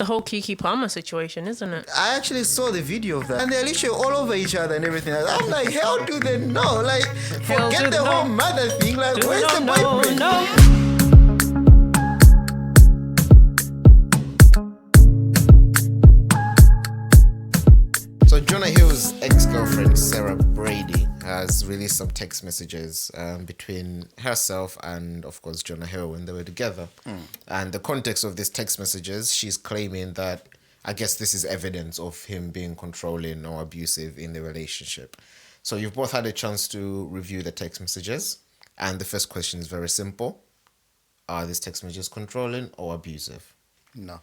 The whole Kiki Palmer situation, isn't it? I actually saw the video of that, and they're literally all over each other and everything. I'm like, how do they know? Like, forget the whole mother thing. Like, where's the boyfriend? So Jonah Hill's ex-girlfriend Sarah Brady has released some text messages between herself and, of course, Jonah Hill when they were together. And the context of these text messages, she's claiming that, I guess this is evidence of him being controlling or abusive in the relationship. So you've both had a chance to review the text messages. And the first question is very simple. Are these text messages controlling or abusive? No.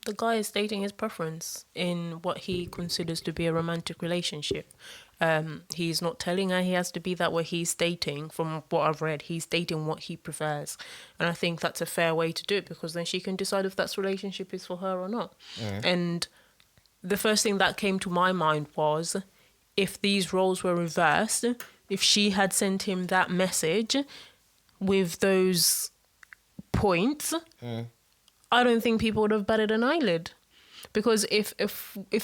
The guy is stating his preference in what he considers to be a romantic relationship. He's not telling her he has to be that way. He's stating, from what I've read, he's stating what he prefers. And I think that's a fair way to do it, because then she can decide if that relationship is for her or not. And the first thing that came to my mind was, if these roles were reversed, if she had sent him that message with those points, I don't think people would have batted an eyelid. Because if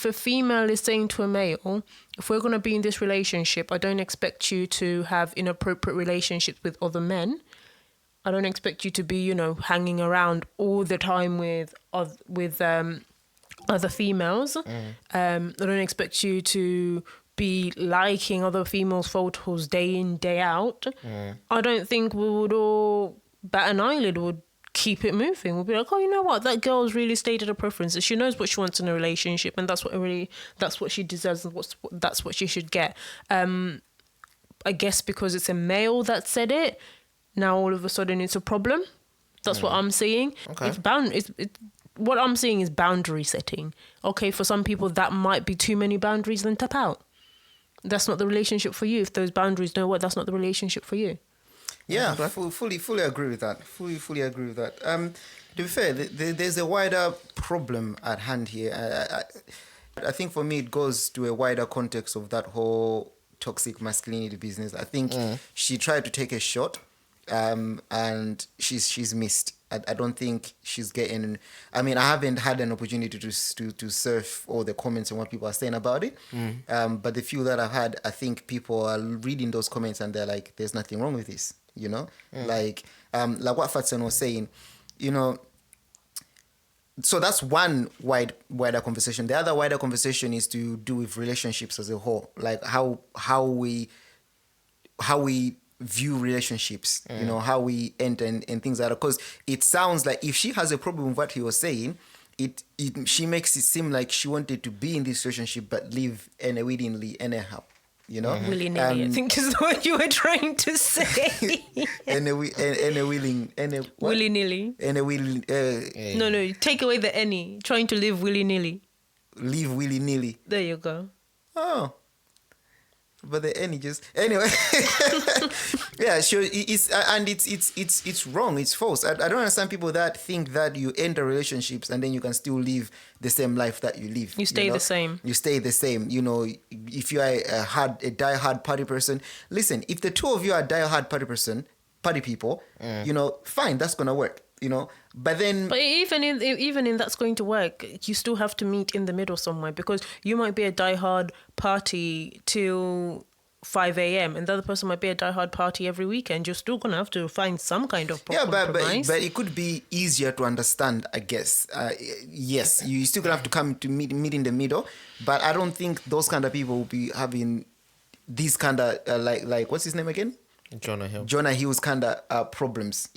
a female is saying to a male, if we're going to be in this relationship, I don't expect you to have inappropriate relationships with other men. I don't expect you to be, hanging around all the time with other females. I don't expect you to be liking other females' photos day in, day out. I don't think we would all bat an eyelid, would keep it moving. We'll be like, oh, you know what? That girl's really stated her preferences. She knows what she wants in a relationship, and that's what she deserves, and that's what she should get. I guess because it's a male that said it, now all of a sudden it's a problem. That's what I'm seeing. Okay. What I'm seeing is boundary setting. Okay, for some people that might be too many boundaries, then tap out. That's not the relationship for you. If those boundaries don't work, that's not the relationship for you. Yeah, fully agree with that. Fully agree with that. To be fair, there's a wider problem at hand here. I think for me, it goes to a wider context of that whole toxic masculinity business. I think she tried to take a shot, and she's missed. I don't think she's getting. I mean, I haven't had an opportunity to surf all the comments and what people are saying about it. But the few that I've had, I think people are reading those comments and they're like, "There's nothing wrong with this," like what Fatsani was saying, So that's one wider conversation. The other wider conversation is to do with relationships as a whole, like how we view relationships, how we enter and things like that. Because it sounds like if she has a problem with what he was saying, she makes it seem like she wanted to be in this relationship but live unwittingly anyhow. Willy-nilly, I think is what you were trying to say. Willy-nilly. No, take away the any. Trying to live willy-nilly. Live willy-nilly. There you go. Oh. But the any just anyway. Yeah, sure. It's wrong. It's false. I don't understand people that think that you enter relationships and then you can still live the same life that you live. You stay the same. You stay the same. If you are a die-hard party person, listen. If the two of you are die-hard party people, fine. That's gonna work. But even in that's going to work, you still have to meet in the middle somewhere, because you might be a diehard party till 5 a.m. and the other person might be a diehard party every weekend. You're still gonna have to find some kind of compromise. but it could be easier to understand, I guess. Yes, you still gonna have to come to meet in the middle, but I don't think those kind of people will be having these kind of like what's his name again? Jonah Hill's kind of problems,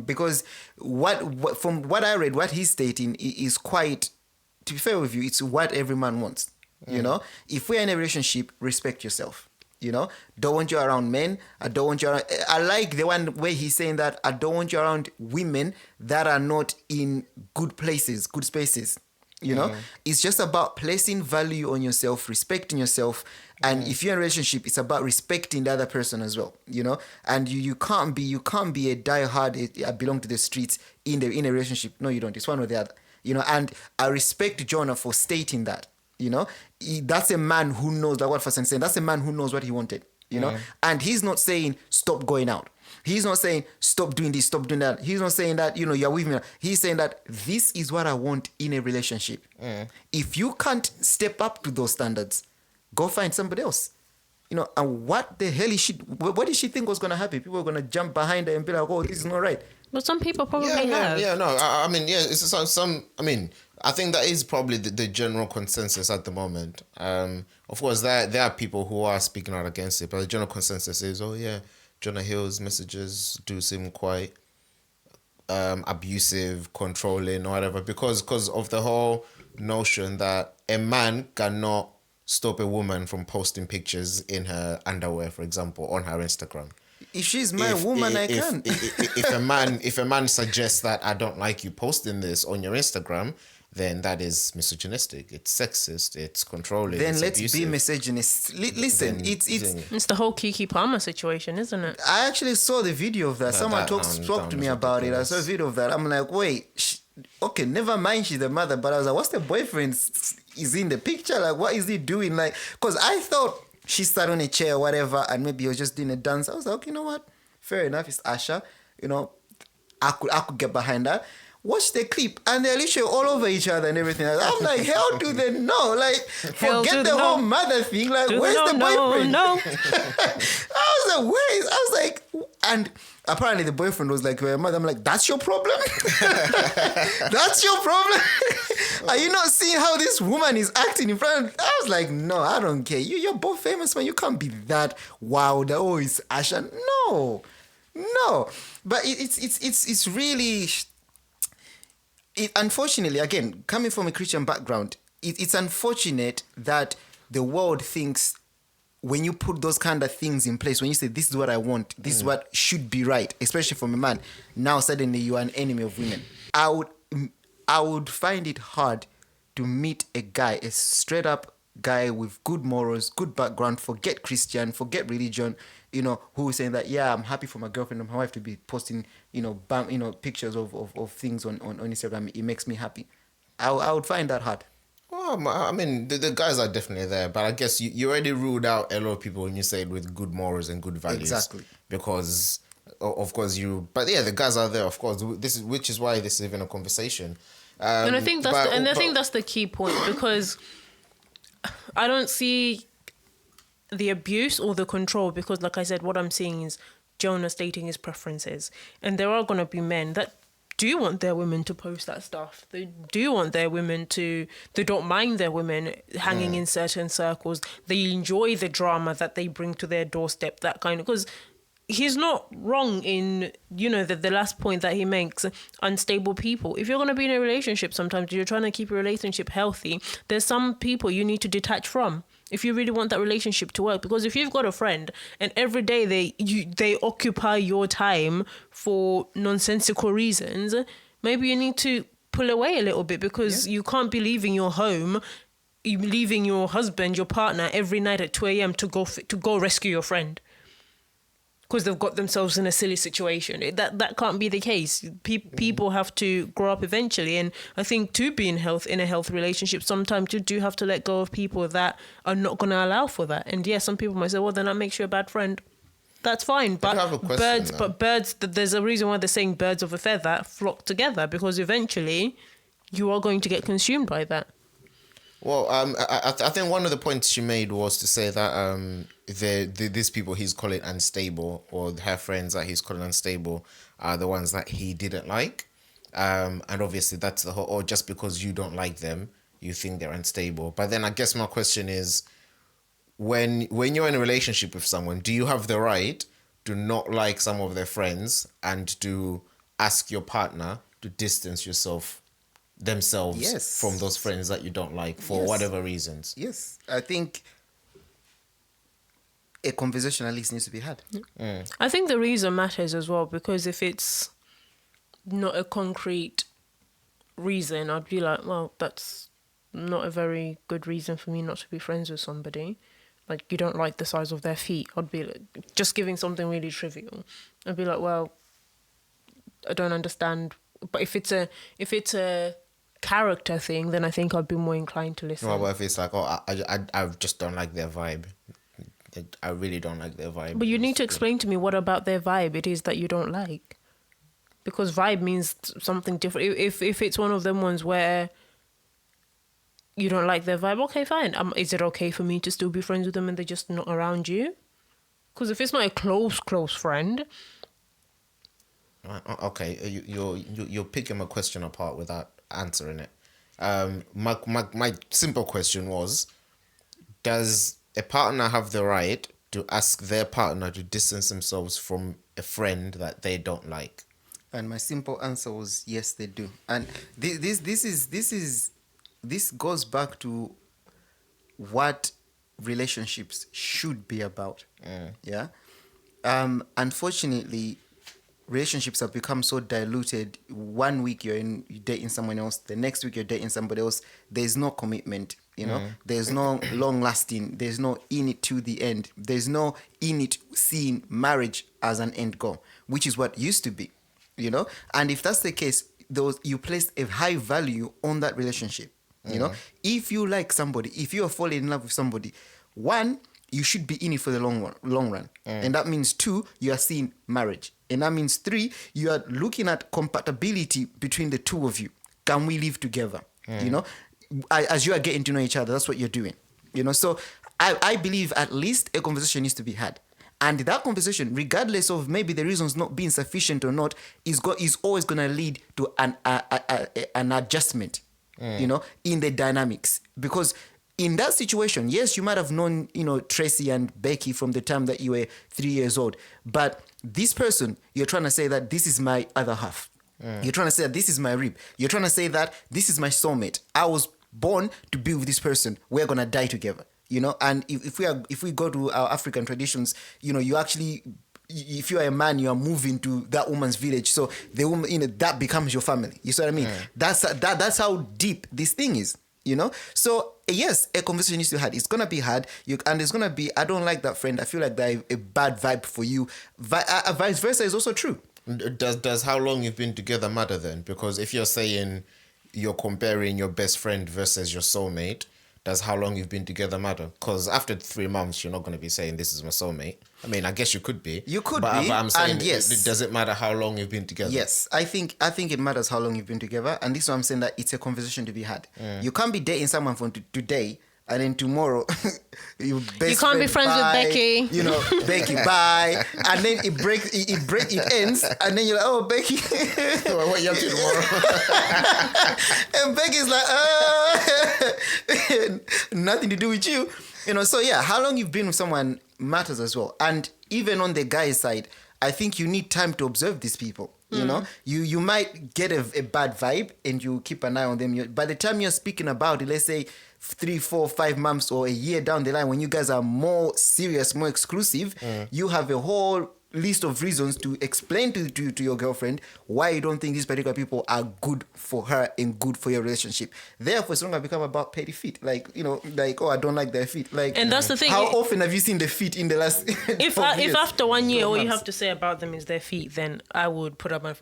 because what from what I read, what he's stating is quite, to be fair with you, it's what every man wants. If we're in a relationship, respect yourself. Don't want you around men. I don't want you around. I like the one where he's saying that I don't want you around women that are not in good places, good spaces. It's just about placing value on yourself, respecting yourself. And if you're in a relationship, it's about respecting the other person as well, and you can't be a diehard, I belong to the streets in a relationship. No, you don't. It's one or the other, and I respect Jonah for stating that, that's a man who knows, like what Fatsani saying, that's a man who knows what he wanted, and he's not saying stop going out. He's not saying, stop doing this, stop doing that. He's not saying that, you're with me. He's saying that this is what I want in a relationship. If you can't step up to those standards, go find somebody else. And what the hell what did she think was going to happen? People are going to jump behind her and be like, oh, this is not right. But some people probably have. I think that is probably the general consensus at the moment. Of course, there are people who are speaking out against it, but the general consensus is, Jonah Hill's messages do seem quite abusive, controlling, or whatever, because of the whole notion that a man cannot stop a woman from posting pictures in her underwear, for example, on her Instagram. If she's my woman, I can. If a man suggests that I don't like you posting this on your Instagram, then that is misogynistic. It's sexist. It's controlling. Then let's abusive. be misogynist. Listen, it's the whole Kiki Palmer situation, isn't it? I actually saw the video of that. Someone spoke to me about it. I saw a video of that. I'm like, wait, okay, never mind. She's the mother, but I was like, what's the boyfriend? Is in the picture? Like, what is he doing? Like, because I thought she sat on a chair or whatever, and maybe he was just doing a dance. I was like, you know what? Fair enough. It's Asha. I could get behind that. Watch the clip, and they're literally all over each other and everything. I'm like, how do they know? Like, forget the whole mother thing. Like, where's the boyfriend? No. I was like, and apparently the boyfriend was like, well, mother. I'm like, that's your problem? That's your problem? Are you not seeing how this woman is acting in front of... I was like, no, I don't care. You're both famous, man. You can't be that wild. Oh, it's Asha. No. But it's really... unfortunately, again, coming from a Christian background, it's unfortunate that the world thinks when you put those kind of things in place, when you say, this is what I want, this is what should be right, especially from a man, now suddenly you are an enemy of women. I would find it hard to meet a guy, a straight up guy with good morals, good background, forget Christian, forget religion, who is saying that, yeah, I'm happy for my girlfriend and my wife to be posting, pictures of things on Instagram. It makes me happy. I would find that hard. Well, I mean, the guys are definitely there, but I guess you already ruled out a lot of people when you said with good morals and good values. Exactly. Because, of course, the guys are there, of course, which is why this is even a conversation. And I think that's the key point, because I don't see the abuse or the control, because like I said, what I'm seeing is Jonah stating his preferences, and there are going to be men that do want their women to post that stuff. They do want their women they don't mind their women hanging in certain circles. They enjoy the drama that they bring to their doorstep, that kind of, because he's not wrong in, the last point that he makes, unstable people. If you're going to be in a relationship, sometimes you're trying to keep a relationship healthy, there's some people you need to detach from if you really want that relationship to work. Because if you've got a friend and every day they occupy your time for nonsensical reasons, maybe you need to pull away a little bit, because you can't be leaving your home, leaving your husband, your partner every night at 2 a.m. to go rescue your friend because they've got themselves in a silly situation. That can't be the case. People have to grow up eventually, and I think to be in a healthy relationship, sometimes you do have to let go of people that are not going to allow for that. And yeah, some people might say, well, then that makes you a bad friend. That's fine, but birds. There's a reason why they're saying birds of a feather flock together, because eventually you are going to get consumed by that. Well, I think one of the points she made was to say that these people he's calling unstable, or her friends that he's calling unstable, are the ones that he didn't like. And obviously that's the whole, or just because you don't like them, you think they're unstable. But then I guess my question is, when you're in a relationship with someone, do you have the right to not like some of their friends and to ask your partner to distance themselves from those friends that you don't like for whatever reasons? Yes, I think a conversation at least needs to be had. I think the reason matters as well, because if it's not a concrete reason, I'd be like, well, that's not a very good reason for me not to be friends with somebody. Like, you don't like the size of their feet. I'd be like, just giving something really trivial. I'd be like, well, I don't understand. But if it's a character thing, then I think I'd be more inclined to listen. Well, but if it's like, oh, I just don't like their vibe, I really don't like their vibe. But you need to explain to me what about their vibe it is that you don't like. Because vibe means something different. If it's one of them ones where you don't like their vibe, okay, fine. Is it okay for me to still be friends with them and they're just not around you? Because if it's not a close friend... Okay, you're picking my question apart without answering it. My simple question was, does a partner have the right to ask their partner to distance themselves from a friend that they don't like? And my simple answer was yes, they do. And this goes back to what relationships should be about. Yeah. Unfortunately, relationships have become so diluted. 1 week you're dating someone else, the next week you're dating somebody else. There's no commitment, you know. There's no long lasting. There's no in it to the end. There's no in it seeing marriage as an end goal, which is what used to be, you know. And if that's the case, you place a high value on that relationship, you know. If you like somebody, if you are falling in love with somebody, one, you should be in it for the long run. And that means 2, you are seeing marriage. And that means 3, you are looking at compatibility between the two of you. Can we live together? You know, as you are getting to know each other, that's what you're doing. You know, so I believe at least a conversation needs to be had. And that conversation, regardless of maybe the reasons not being sufficient or not, is always going to lead to an adjustment, you know, in the dynamics. Because in that situation, yes, you might have known, you know, Tracy and Becky from the time that you were 3 years old. But this person, you're trying to say that this is my other half. You're trying to say that this is my rib. You're trying to say that this is my soulmate. I was born to be with this person. We're going to die together. You know, and if we go to our African traditions, you know, you actually, if you are a man, you are moving to that woman's village. So the woman, you know, that becomes your family. You see what I mean? That's how deep this thing is. You know, so yes, a conversation needs to be had. It's gonna be hard, and it's gonna be. I don't like that friend. I feel like they're a bad vibe for you. Vice versa is also true. Does how long you've been together matter then? Because if you're saying you're comparing your best friend versus your soulmate, does how long you've been together matter? Because after 3 months, you're not going to be saying this is my soulmate. I mean, I guess you could be. You could be. But I'm saying, and yes, does it matter how long you've been together? Yes, I think it matters how long you've been together, and this is why I'm saying that it's a conversation to be had. You can't be dating someone from today and then tomorrow you can't be friends with Becky. You know, Becky, bye. And then it ends, and then you're like, oh, Becky. What you up to tomorrow? And Becky's like, nothing to do with you. You know, so yeah, how long you've been with someone matters as well. And even on the guy's side, I think you need time to observe these people. You know, you might get a bad vibe and you keep an eye on them. By the time you're speaking about it, let's say 3, 4, 5 months or a year down the line, when you guys are more serious, more exclusive, you have a whole list of reasons to explain to your girlfriend why you don't think these particular people are good for her and good for your relationship. Therefore, it's not going to become about petty feet. Like, you know, like, oh, I don't like their feet. Like, and that's the thing. How often have you seen the feet in the last? If after 1 year all you have to say about them is their feet, then I would put up an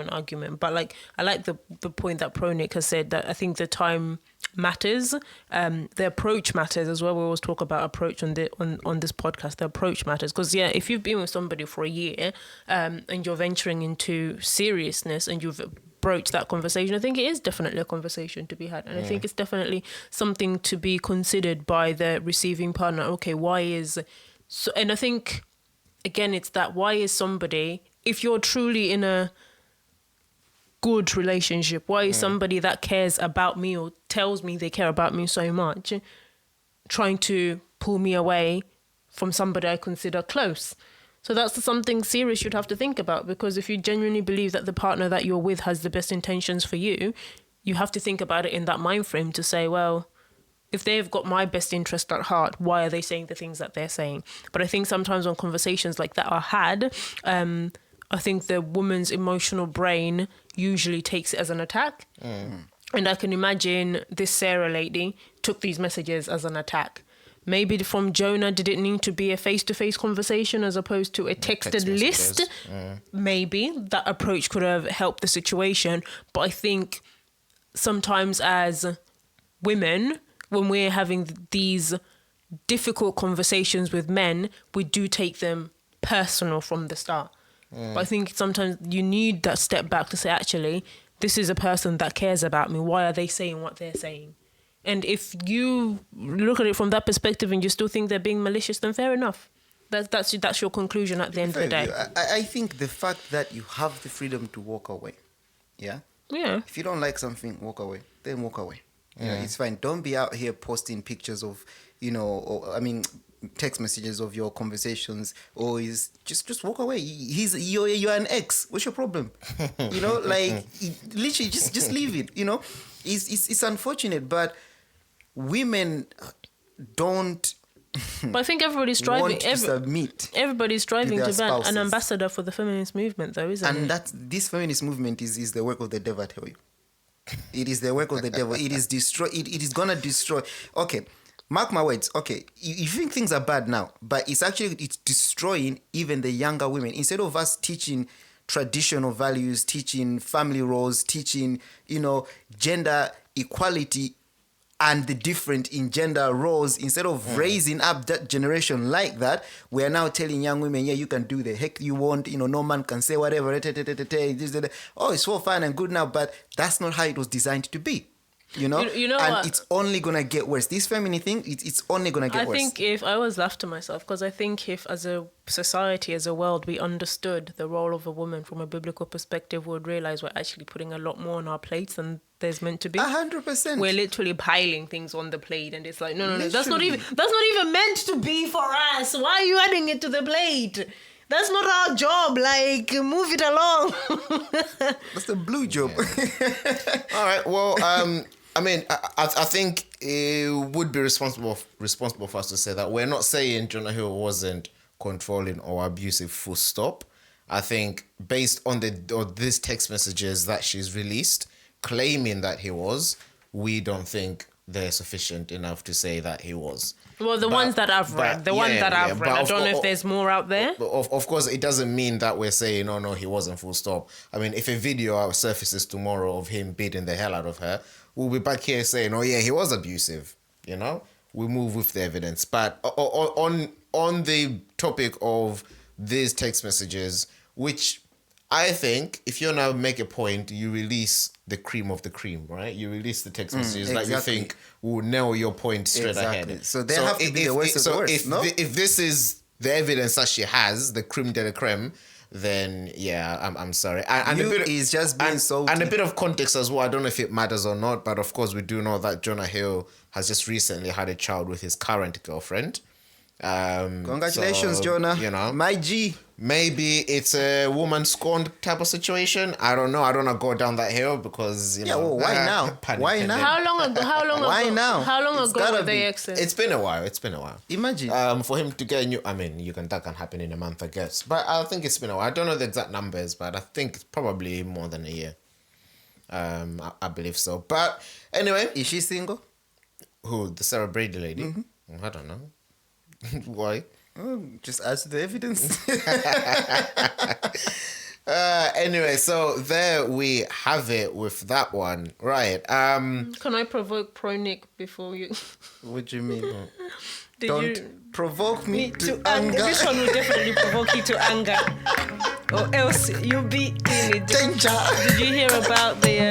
argument. But like, I like the point that Pro Nick has said, that I think the time matters. The approach matters as well. We always talk about approach on this podcast. The approach matters, because yeah, if you've been with somebody for a year and you're venturing into seriousness and you've broached that conversation, I think it is definitely a conversation to be had, and I think it's definitely something to be considered by the receiving partner. Okay, why is so? And I think again, it's that, why is somebody, if you're truly in a good relationship, why is somebody that cares about me or tells me they care about me so much trying to pull me away from somebody I consider close? So that's something serious you'd have to think about, because if you genuinely believe that the partner that you're with has the best intentions for you, you have to think about it in that mind frame to say, well, if they've got my best interest at heart, why are they saying the things that they're saying? But I think sometimes when conversations like that are had, I think the woman's emotional brain usually takes it as an attack. And I can imagine this Sarah lady took these messages as an attack. Maybe from Jonah, did it need to be a face-to-face conversation as opposed to a texted list? Maybe that approach could have helped the situation. But I think sometimes as women, when we're having these difficult conversations with men, we do take them personal from the start. But I think sometimes you need that step back to say, actually, this is a person that cares about me. Why are they saying what they're saying? And if you look at it from that perspective and you still think they're being malicious, then fair enough. That's your conclusion at the end of the day. I think the fact that you have the freedom to walk away, yeah? Yeah. If you don't like something, walk away. Then walk away. You know, it's fine. Don't be out here posting pictures of, text messages of your conversations, or is just walk away. You're an ex. What's your problem? Literally just leave it. It's unfortunate, but women don't. But I think everybody's striving. Everybody's striving to be an ambassador for the feminist movement, though, isn't it? And this feminist movement is the work of the devil. I tell you, it is the work of the devil. It is destroy. It is gonna destroy. Okay. Mark my words. Okay, you think things are bad now, but it's destroying even the younger women. Instead of us teaching traditional values, teaching family roles, teaching, gender equality and the different in gender roles, instead of raising up that generation like that, we are now telling young women, yeah, you can do the heck you want, no man can say whatever. Oh, it's all fine and good now, but that's not how it was designed to be. And it's only gonna get worse. This feminine thing, it's only gonna get worse. I think if I always laugh to myself, because I think if as a society, as a world, we understood the role of a woman from a biblical perspective, we would realize we're actually putting a lot more on our plates than there's meant to be. 100%. We're literally piling things on the plate, and it's like, no, that's not even meant to be for us. Why are you adding it to the plate? That's not our job. Like, move it along. That's the blue job. All right. Well, I think it would be responsible for us to say that we're not saying Jonah Hill wasn't controlling or abusive, full stop. I think based on these text messages that she's released, claiming that he was, we don't think they're sufficient enough to say that he was. Well, the ones that I've read. I don't know if there's more out there. Of course, it doesn't mean that we're saying, oh, no, he wasn't, full stop. I mean, if a video surfaces tomorrow of him beating the hell out of her, we'll be back here saying, oh, yeah, he was abusive. We move with the evidence. But on the topic of these text messages, which I think if you're going to make a point, you release the cream of the cream, right? You release the text messages that you think will nail your point straight ahead. So they have to be the worst of the worst, no? If this is the evidence that she has, the creme de la creme, then yeah, I'm sorry. And a bit is just being salty. And a bit of context as well. I don't know if it matters or not, but of course we do know that Jonah Hill has just recently had a child with his current girlfriend. Congratulations, Jonah. My G. Maybe it's a woman scorned type of situation. I don't know. I don't want to go down that hill because why now? Why now? How long ago? Why now? How long ago were they exes? It's been a while. Imagine. For him to get a new. I mean, that can happen in a month, I guess. But I think it's been a while. I don't know the exact numbers, but I think it's probably more than a year. I believe so. But anyway, is she single? Who? The Sarah Brady lady? Mm-hmm. I don't know. Why? Oh, just add to the evidence. Anyway, so there we have it with that one. Right. Can I provoke Pro Nick before you? What do you mean? Don't provoke me to anger. This one will definitely provoke you to anger. Or else you'll be in danger. Did you hear about the